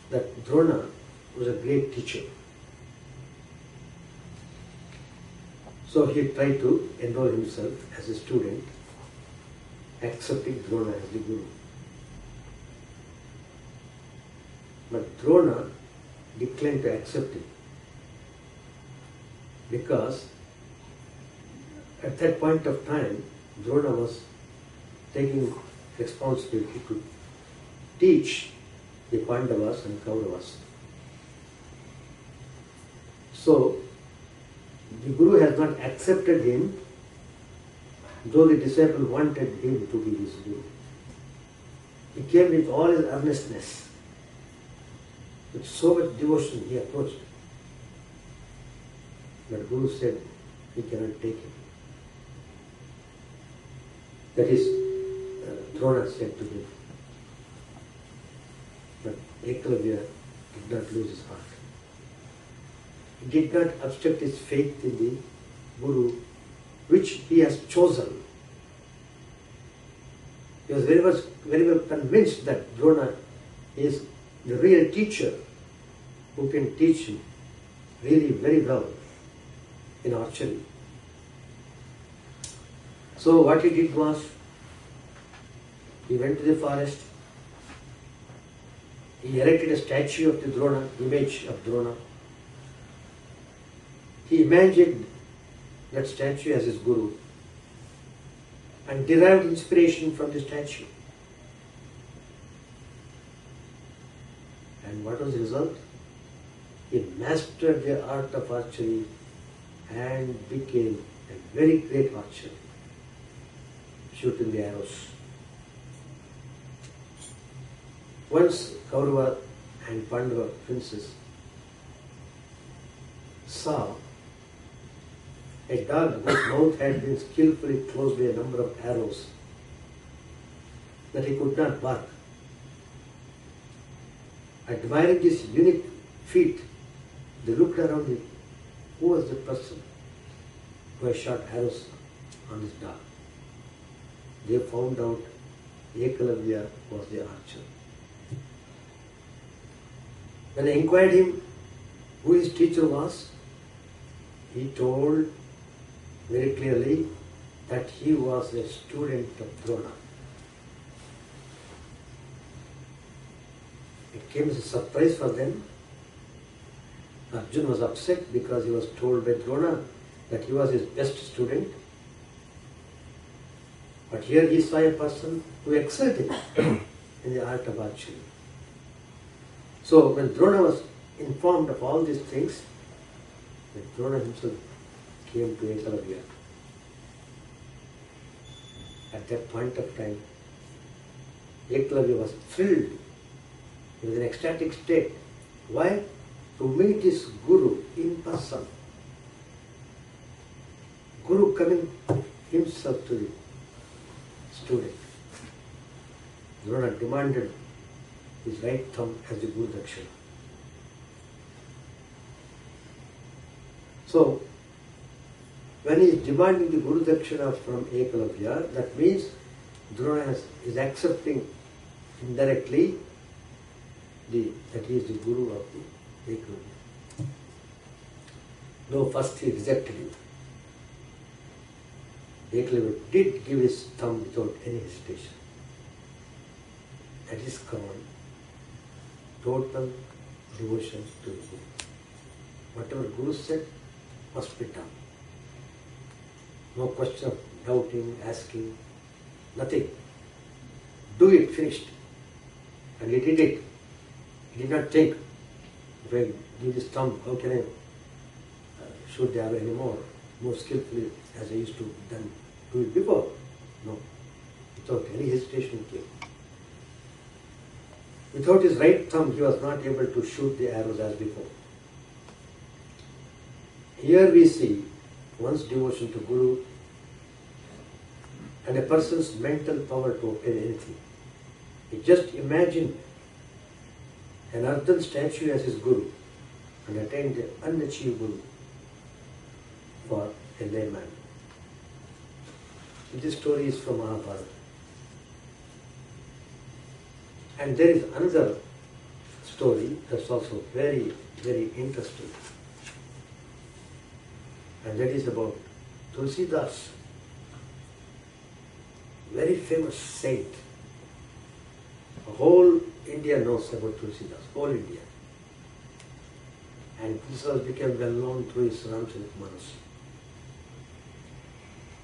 that Drona was a great teacher. So he tried to enroll himself as a student, accepting Drona as the Guru. But Drona declined to accept it because at that point of time, Drona was taking responsibility to teach the Pandavas and Kauravas. So, the Guru has not accepted him, though the disciple wanted him to be his Guru. He came with all his earnestness. With so much devotion he approached. But Guru said he cannot take him. That is, Drona said to him. But Eklavya did not lose his heart. He did not obstruct his faith in the Guru, which he has chosen. He was very well convinced that Drona is the real teacher who can teach him really very well in archery. So what he did was, he went to the forest, he erected a statue of the Drona, image of Drona. He imagined that statue as his Guru and derived inspiration from the statue. And what was the result? He mastered the art of archery and became a very great archer, shooting the arrows. Once Kaurava and Pandava princes saw a dog whose mouth had been skillfully closed by a number of arrows, that he could not bark. Admiring this unique feat, they looked around him. Who was the person who had shot arrows on this dog? They found out Eklavya was the archer. When they inquired him who his teacher was, he told very clearly that he was a student of Drona. It came as a surprise for them. Arjuna was upset because he was told by Drona that he was his best student. But here he saw a person who excelled in the art of archery. So when Drona was informed of all these things, then Drona himself came to Eklavya. At that point of time, Eklavya was thrilled. He was in an ecstatic state. Why? To meet his Guru in person. Guru coming himself to the student. Drona demanded his right thumb as the Guru Dakshina. So, when he is demanding the Guru Dakshina from Eklavya, that means Drona is accepting indirectly that he is the Guru of the Eklavya. Though first he rejected him. Eklavya did give his thumb without any hesitation. At his command, total devotion to the Guru. Whatever Guru said must be done. No question of doubting, asking, nothing. Do it, finished. And he did it. He did not think, if I give this thumb, how can I shoot the arrow anymore, more skillfully as I used to do it before? No. Without any hesitation he came. Without his right thumb, he was not able to shoot the arrows as before. Here we see one's devotion to Guru and a person's mental power to obtain anything. He just imagined an earthen statue as his Guru and attained the unachievable for a layman. This story is from Mahabharata. And there is another story that's also very, very interesting. And that is about Tulsidas, very famous saint. Whole India knows about Tulsidas, whole India. And Tulsidas became well known through his Ramchandra.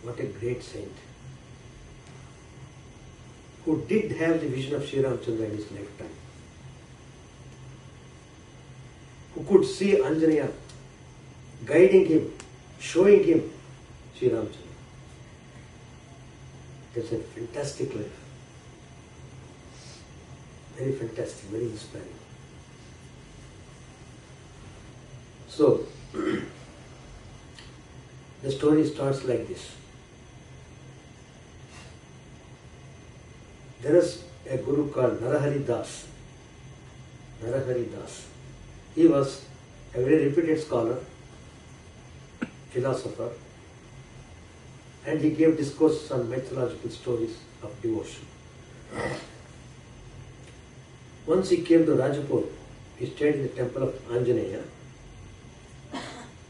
What a great saint, who did have the vision of Sri Ramchandra in his lifetime, who could see Anjaneya guiding him, showing him Sri Ramchandra. It's a fantastic life. Very fantastic, very inspiring. So, the story starts like this. There is a guru called Narahari Das. Narahari Das. He was a very reputed scholar, philosopher, and he gave discourses on mythological stories of devotion. Once he came to Rajapur, he stayed in the temple of Anjaneya.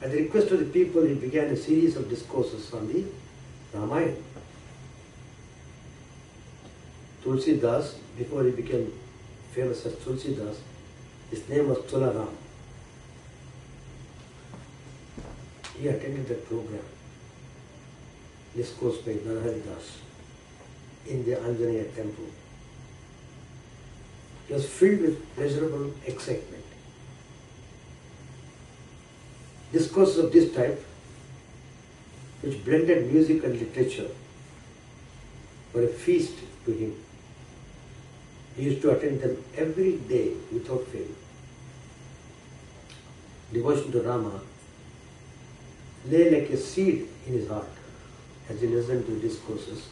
At the request of the people, he began a series of discourses on the Ramayana. Tulsidas, before he became famous as Tulsidas, his name was Tularam. He attended that program, discourse by Narahari Das, in the Anjaneya temple. He was filled with pleasurable excitement. Discourses of this type, which blended music and literature, were a feast to him. He used to attend them every day without fail. Devotion to Rama lay like a seed in his heart. As he listened to discourses,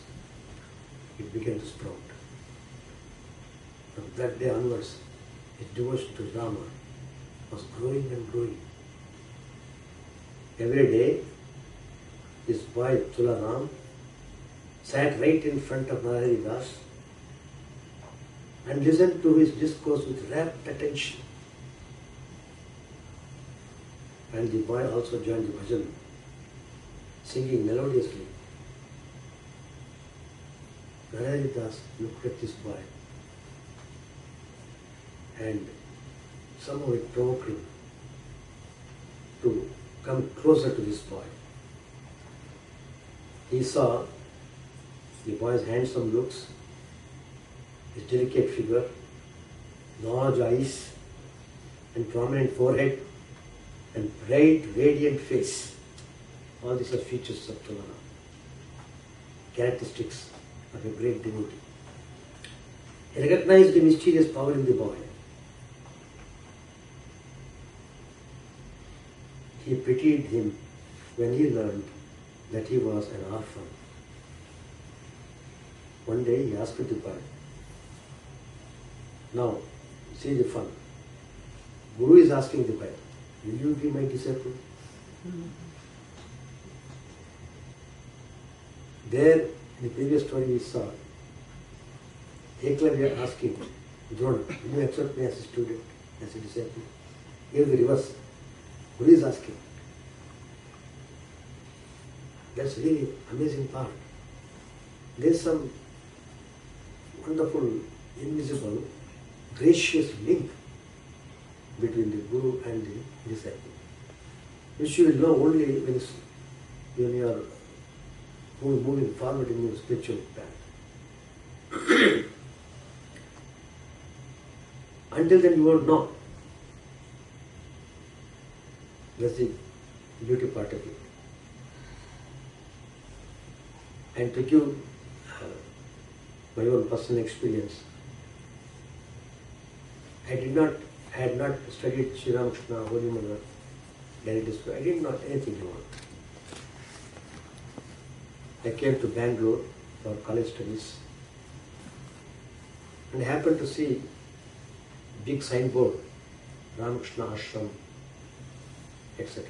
it began to sprout. From that day onwards, his devotion to Rama was growing and growing. Every day, his boy Tularam sat right in front of Narahari Das and listened to his discourse with rapt attention. And the boy also joined the bhajan, singing melodiously. Narahari Das looked at this boy and somehow it provoked him to come closer to this boy. He saw the boy's handsome looks, his delicate figure, large eyes, and prominent forehead, and bright, radiant face. All these are features of Tularam, characteristics of a great devotee. He recognized the mysterious power in the boy. He pitied him when he learned that he was an orphan. One day he asked the boy, "Now, see the fun. Guru is asking the boy, will you be my disciple?" There, in the previous story we saw, Eklavya asking Drona, will you accept me as a student, as a disciple? Here the reverse. Guru is asking. That's really amazing part. There's some wonderful, invisible, gracious link between the Guru and the disciple, which you will know only when you are moving forward in your spiritual path. Until then you won't know. That's the beauty part of it. And to give my own personal experience, I had not studied Sri Ramakrishna, Holy Mother, directly. I didn't know anything about it. I came to Bangalore for college studies and I happened to see big signboard, Ramakrishna Ashram, etc.